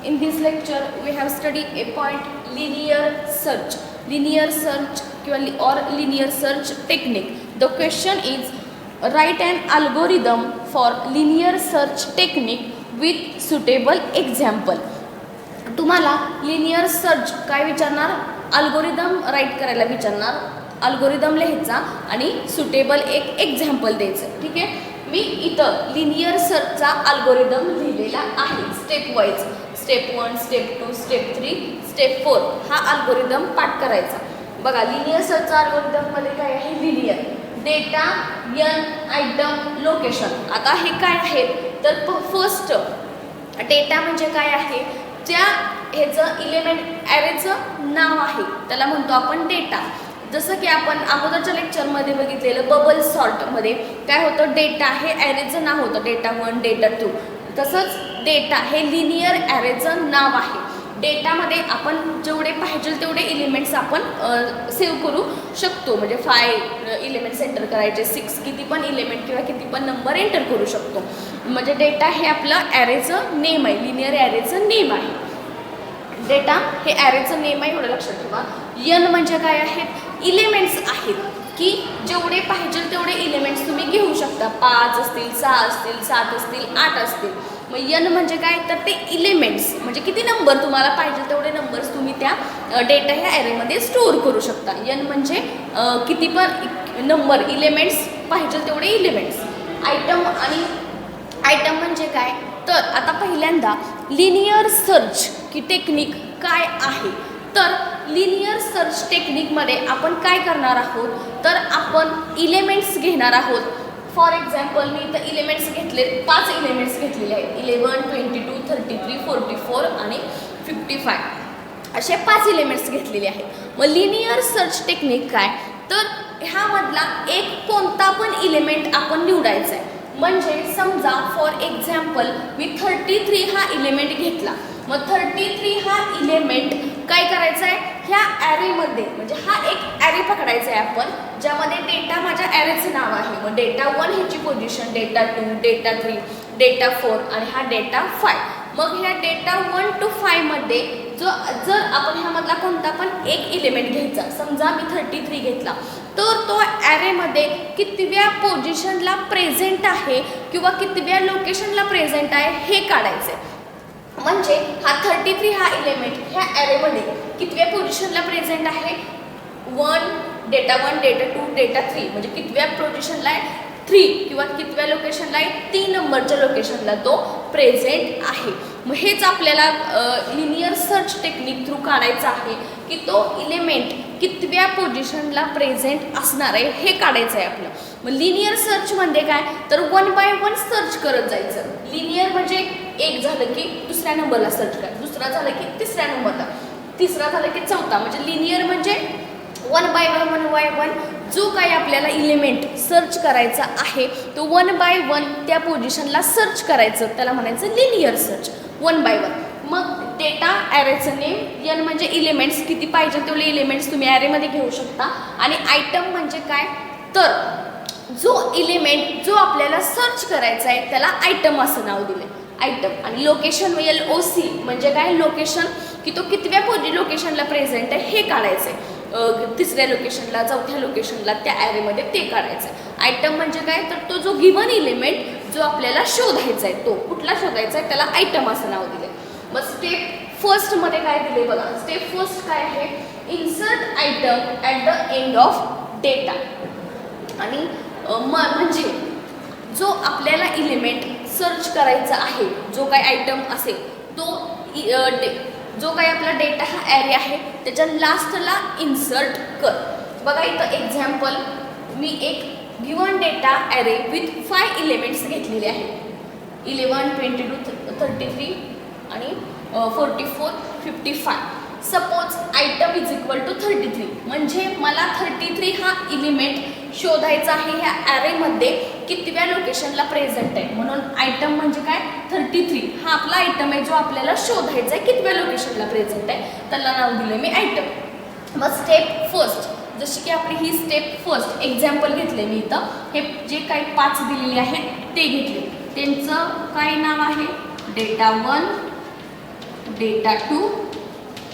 In this lecture we have studied a point linear search or linear search technique. The question is write an algorithm for linear search technique with suitable example. तुम्हाला linear search काय विचारणार, algorithm right करायला विचारणार, algorithm लिहायचा आणि suitable एक example द्यायचं. ठीक आहे, मी इथं लिनियर सर्चचा अल्गोरिदम लिहिलेला आहे step wise. Step 1, step 2, step 3, step 4 हा अल्गोरिदम पाठ करायचा. बघा लिनियर सर्चचा अल्गोरिदममध्ये काय आहे, linear data n item location. आता हे काय आहे तर फर्स्ट डेटा म्हणजे काय आहे, त्या ह्याचं इलेमेंट ॲरेचं नाव आहे, त्याला म्हणतो आपण डेटा. जसं की आपण अगोदरच्या लेक्चरमध्ये बघितलेलं बबल सॉर्टमध्ये काय होतं, डेटा हे ॲरेचं नाव होतं, डेटा 1, डेटा 2. तसंच डेटा हे लिनियर ॲरेचं नाव आहे. डेटामध्ये आपण जेवढे पाहिजे तेवढे इलिमेंट्स आपण सेव्ह करू शकतो. म्हणजे 5 इलिमेंट्स एंटर करायचे, 6 किती पण इलिमेंट किंवा किती पण नंबर एंटर करू शकतो. म्हणजे डेटा हे आपलं ॲरेचं नेम आहे, लिनियर ॲरेचं नेम आहे. डेटा हे ॲरेचं नेम आहे, एवढं लक्षात ठेवा. n म्हणजे काय आहेत, इलिमेंट्स आहेत की जेवढे पाहिजे तेवढे इलिमेंट्स तुम्ही घेऊ शकता. 5 असतील, 6 असतील, 7 असतील, 8 असतील. मग n म्हणजे काय तर ते इलिमेंट्स म्हणजे किती नंबर तुम्हाला पाहिजे तेवढे नंबर्स तुम्ही त्या डेटा ह्या ॲरेमध्ये स्टोअर करू शकता. n म्हणजे किती पण नंबर इलिमेंट्स पाहिजे तेवढे इलिमेंट्स. आयटम आणि आयटम म्हणजे काय तर आता पहिल्यांदा लिनियर सर्च की टेक्निक काय आहे, तर लिनियर सर्च टेक्निकमध्ये आपण काय करणार आहोत तर आपण इलेमेंट्स घेणार आहोत. फॉर एक्झाम्पल मी इथं इलेमेंट्स घेतले, 5 इलेमेंट्स घेतलेले आहेत. 11, 22, 33, 44 आणि 55 असे 5 इलेमेंट्स घेतलेले आहेत. मग लिनियर सर्च टेक्निक काय तर ह्यामधला एक कोणता पण इलेमेंट आपण निवडायचा आहे. म्हणजे समजा फॉर एक्झाम्पल मी 33 हा इलेमेंट घेतला. मग 33 हा इलेमेंट काय करायचा आहे, ह्या ॲरेमध्ये म्हणजे हा एक ॲरे पकडायचा आहे आपण, ज्यामध्ये डेटा माझ्या ॲरेचं नाव आहे. मग डेटा 1 ह्याची पोझिशन, डेटा 2, डेटा 3, डेटा 4 आणि हा डेटा 5. मग ह्या डेटा 1 to 5 मध्ये जर आपण ह्यामधला कोणता पण एक इलेमेंट घ्यायचा, समजा मी 33 घेतला, तर तो ॲरेमध्ये कितव्या पोझिशनला प्रेझेंट आहे किंवा कितव्या लोकेशनला प्रेझेंट आहे हे काढायचं आहे. म्हणजे हा 33 हा इलेमेंट ह्या ॲरेमध्ये कितव्या पोझिशनला प्रेझेंट आहे, 1, डेटा 1, डेटा 2, डेटा 3 म्हणजे कितव्या पोझिशनला आहे 3 किंवा कितव्या लोकेशनला आहे 3 नंबरच्या लोकेशनला तो प्रेझेंट आहे. मग हेच आपल्याला लिनियर सर्च टेक्निक थ्रू काढायचं आहे की तो इलेमेंट कितव्या पोझिशनला प्रेझेंट असणार आहे हे काढायचं आहे आपलं. मग लिनियर सर्चमध्ये काय तर 1 by 1 सर्च करत जायचं. लिनियर म्हणजे एक झालं की दुसऱ्या नंबरला सर्च करा, दुसरा झालं की तिसऱ्या नंबरला, तिसरा झालं की चौथा. म्हणजे लिनियर म्हणजे 1 by 1 जो काही आपल्याला इलेमेंट सर्च करायचा आहे तो 1 by 1 त्या पोझिशनला सर्च करायचं, त्याला म्हणायचं लिनियर सर्च 1 by 1. मग डेटा ॲरेचं नेम, n म्हणजे इलेमेंट्स किती पाहिजे तेवढे इलेमेंट्स तुम्ही ॲरेमध्ये घेऊ शकता. आणि आयटम म्हणजे काय तर जो इलेमेंट जो आपल्याला सर्च करायचा आहे त्याला आयटम असं नाव दिलं, आयटम. आणि लोकेशन LOC म्हणजे काय, लोकेशन की तो कितव्या लोकेशनला प्रेझेंट आहे हे काढायचं आहे. तिसऱ्या लोकेशनला, चौथ्या लोकेशनला त्या ॲरेमध्ये ते काढायचं आहे. आयटम म्हणजे काय तर तो जो गिवन इलेमेंट जो आपल्याला शोधायचा आहे तो कुठला शोधायचा आहे त्याला आयटम असं नाव दिलं. मग स्टेप फर्स्टमध्ये काय दिले बघा, स्टेप फर्स्ट काय आहे, insert item at the end of data. आणि म्हणजे जो आपल्याला इलेमेंट सर्च करायचा आहे, जो काही आयटम असेल तो जो काही आपला डेटा हा ॲरे आहे त्याच्या लास्टला इन्सर्ट कर. बघा इथं एक्झाम्पल मी एक given data array with 5 elements घेतलेले आहेत. 11, 22, 33 आणि 44, 55. Suppose item is equal to 33 म्हणजे मला 33 हा इलिमेंट शोधायचा आहे ह्या ॲरेमध्ये कितव्या लोकेशनला प्रेझेंट आहे. म्हणून आयटम म्हणजे काय 33 हा आपला आयटम आहे जो आपल्याला शोधायचा आहे कितव्या लोकेशनला प्रेझेंट आहे, त्याला नाव दिलं मी आयटम. मग स्टेप फर्स्ट जशी की आपली ही स्टेप फर्स्ट एक्झाम्पल घेतले मी इथं, हे जे काही 5 दिलेले आहेत ते घेतले, त्यांचं काय नाव आहे डेटा 1, डेटा 2,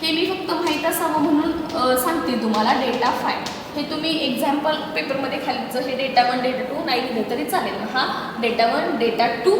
हे मी फक्त माहीत असावं म्हणून सांगते तुम्हाला. डेटा 5 हे तुम्ही एक्झाम्पल पेपरमध्ये खालीचं हे डेटा 1 डेटा 2 नाही लिहिलं तरी चालेल. हा डेटा 1 डेटा 2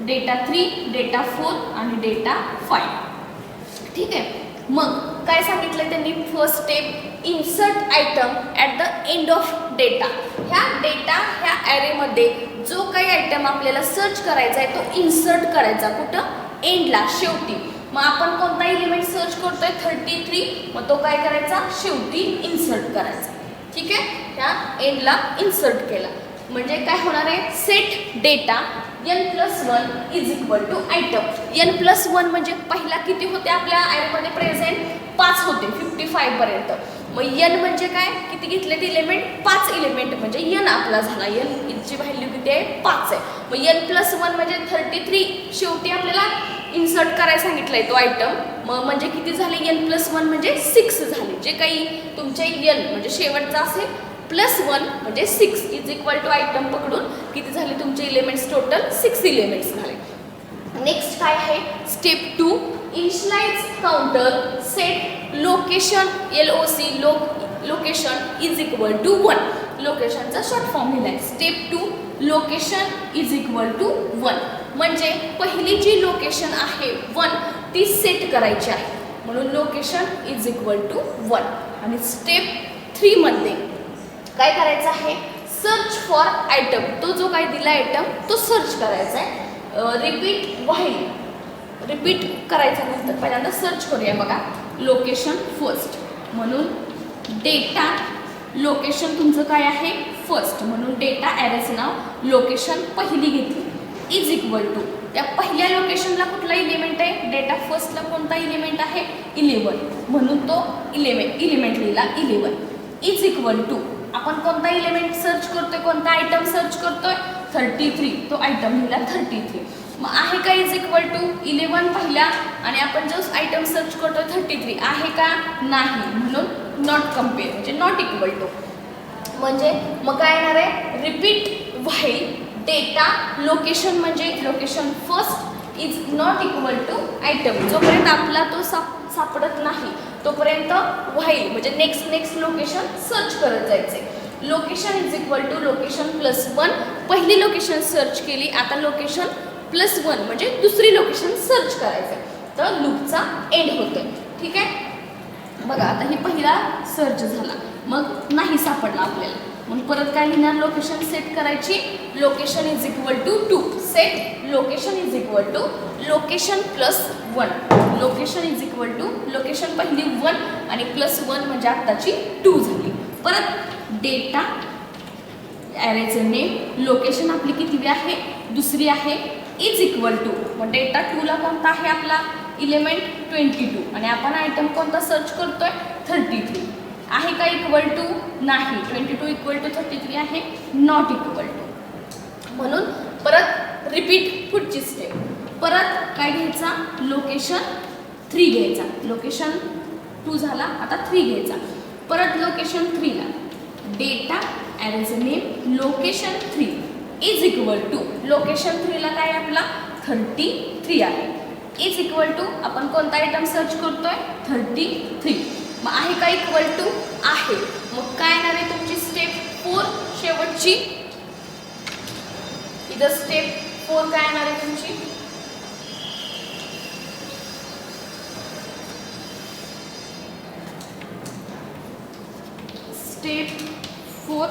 डेटा 3 डेटा 4 आणि डेटा 5. ठीक आहे. मग काय सांगितलं त्यांनी, first step insert item at the end of data. ह्या ॲरेमध्ये जो काही आयटम आपल्याला सर्च करायचा आहे तो इन्सर्ट करायचा कुठं, एंडला, शेवटी. मग आपण कोणता एलिमेंट सर्च करतोय 33, मग तो काय करायचा, शेवटी इन्सर्ट करायचा. ठीक आहे. ह्या एंडला इन्सर्ट केला म्हणजे काय होणार आहे, set data n+1 is equal to item. n+1 म्हणजे पहिला किती होते आपल्या ॲरेमध्ये प्रेझेंट, 5 होते 55 पर्यंत. मग n म्हणजे काय, किती घेतलेत इलिमेंट, 5 इलिमेंट म्हणजे n आपला झाला. n ची व्हॅल्यू किती आहे, 5 आहे. मग n+1 म्हणजे 33, शेवटी आपल्याला इन्सर्ट करायला सांगितलंय तो आयटम. मग म्हणजे किती झाले, n+1 म्हणजे 6 झाले. जे काही तुमचे n म्हणजे शेवटचा असेल +1 म्हणजे 6 इज इक्वल टू आयटम पकडून किती झाले तुमचे इलिमेंट्स, टोटल 6 इलिमेंट्स झाले. नेक्स्ट काय आहे, step 2 initialise counter set location LOC location is equal to 1. लोकेशनचा शॉर्ट फॉर्म लिहिलाय. Step 2 location is equal to 1 म्हणजे पहिली जी लोकेशन आहे 1 ती सेट करायची आहे म्हणून लोकेशन इज इक्वल टू 1. आणि स्टेप 3 मध्ये काय करायचं आहे, सर्च फॉर आयटम. तो जो काही दिला आयटम तो सर्च करायचा आहे. रिपीट व्हाईल, रिपीट करायचं नंतर पहिल्यांदा सर्च करूया. बघा लोकेशन फर्स्ट म्हणून डेटा लोकेशन तुमचं काय आहे फर्स्ट म्हणून डेटा ॲरेचं नाव लोकेशन पहिली घेतली इज इक्वल टू त्या पहिल्या लोकेशनला कुठला इलिमेंट आहे, डेटा फर्स्टला कोणता इलिमेंट आहे 11 म्हणून तो इलिमेंट लिहिला 11 इज इक्वल टू आपण कोणता इलिमेंट सर्च करतोय, कोणता आयटम सर्च करतोय 33, तो आयटम लिहिला 33. मग आहे का इज इक्वल टू 11 पहिला आणि आपण जो आयटम सर्च करतोय 33 आहे का नाही म्हणून नॉट कम्पेअर म्हणजे नॉट इक्वल टू. म्हणजे मग काय येणार आहे, रिपीट व्हाईल डेटा लोकेशन म्हणजे location first is not equal to item. जोपर्यंत आपला तो सापडत नाही तोपर्यंत व्हाईल म्हणजे नेक्स्ट लोकेशन सर्च करत जायचे. Location is equal to location +1 पहिली लोकेशन सर्च केली, आता लोकेशन +1 म्हणजे दुसरी लोकेशन सर्च करायचं तर लूपचा एंड होतोय. ठीक आहे. बघा आता ही पहिला सर्च झाला मग नाही सापडला आपल्याला मग परत काय लिहिणार, लोकेशन सेट करायची. Location is equal to 2 set location is equal to location +1 location is equal to location पहिली 1 आणि +1 म्हणजे आत्ताची 2 झाली. परत डेटा ॲरेचं नेम लोकेशन आपली किती आहे दुसरी आहे इज इक्वल टू मग डेटा 2ला कोणता आहे आपला इलिमेंट 22 आणि आपण आयटम कोणता सर्च करतोय 33 आहे का इक्वल टू नाही 22 इक्वल टू 33 आहे नॉट इक्वल टू म्हणून परत रिपीट पुढची स्टेप. परत काय घ्यायचा लोकेशन 3 घ्यायचा, लोकेशन 2 झाला आता 3 घ्यायचा. परत लोकेशन 3ला डेटा ॲरेचं name location 3 is equal to location 3ला काय आपला 33 आहे इज इक्वल टू आपण कोणता आयटम सर्च करतोय 33 मग आहे का इक्वल टू आहे. मग काय येणार आहे तुमची स्टेप 4 शेवटची. इथं स्टेप 4 काय येणार आहे तुमची स्टेप 4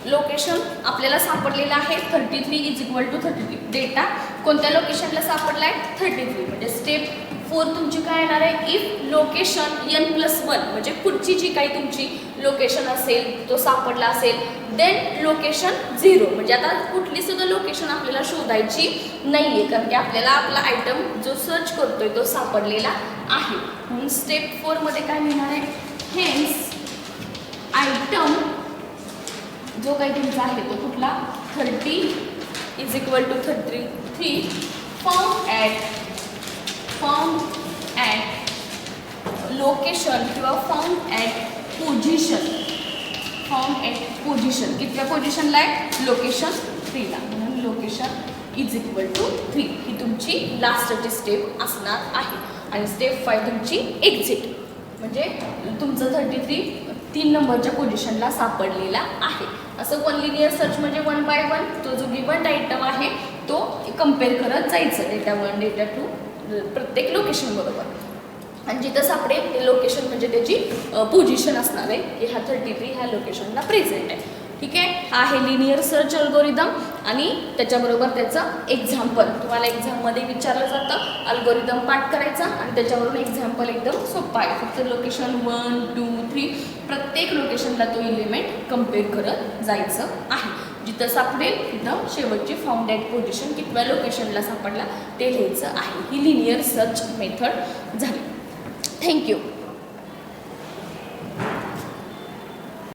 लोकेशन आपल्याला सापडलेलं आहे 33 इज इक्वल टू 33 डेटा कोणत्या लोकेशनला सापडला आहे 33 म्हणजे स्टेप 4 तुमची काय येणार आहे इफ लोकेशन n+1 म्हणजे पुढची जी काही तुमची लोकेशन असेल तो सापडला असेल देन लोकेशन 0 म्हणजे आता कुठली सुद्धा लोकेशन आपल्याला शोधायची नाही आहे कारण की आपल्याला आपला आयटम जो सर्च करतोय तो सापडलेला आहे. म्हणून स्टेप 4 मध्ये काय लिहिणार आहे हेन्स आयटम जो काही तुमचा आहे तो कुठला 30 is equal to 33 found at location किंवा फाउंड ॲट पोझिशन कितव्या पोझिशनला आहे लोकेशन 3ला म्हणून लोकेशन इज इक्वल टू 3 ही तुमची लास्टची स्टेप असणार आहे. आणि स्टेप 5 तुमची एक्झिट, म्हणजे तुमचं 33 3 नंबरच्या पोझिशनला सापडलेला आहे. असं वन लिनियर सर्च म्हणजे 1 बाय 1 तो जो गिवन आयटम आहे तो कम्पेअर करत जायचं डेटा 1 डेटा 2 प्रत्येक लोकेशन बरोबर. आणि जिथं सापडेल ते लोकेशन म्हणजे त्याची पोझिशन असणार आहे की हा 33 ह्या लोकेशनला प्रेझेंट आहे. ठीक आहे, हा आहे लिनियर सर्च अल्गोरिदम आणि त्याच्याबरोबर त्याचं एक्झाम्पल. तुम्हाला एक्झाममध्ये विचारलं जातं अल्गोरिदम पाठ करायचा आणि त्याच्यावरून एक्झाम्पल एकदम सोपा आहे. फक्त लोकेशन 1 2 3 प्रत्येक लोकेशनला तो एलिमेंट कम्पेअर करत जायचं आहे. जिथं सापडेल तिथं शेवटची फाउंड ॲट पोझिशन कितव्या लोकेशनला सापडला ते लिहायचं आहे. ही लिनियर सर्च मेथड झाली. थँक्यू.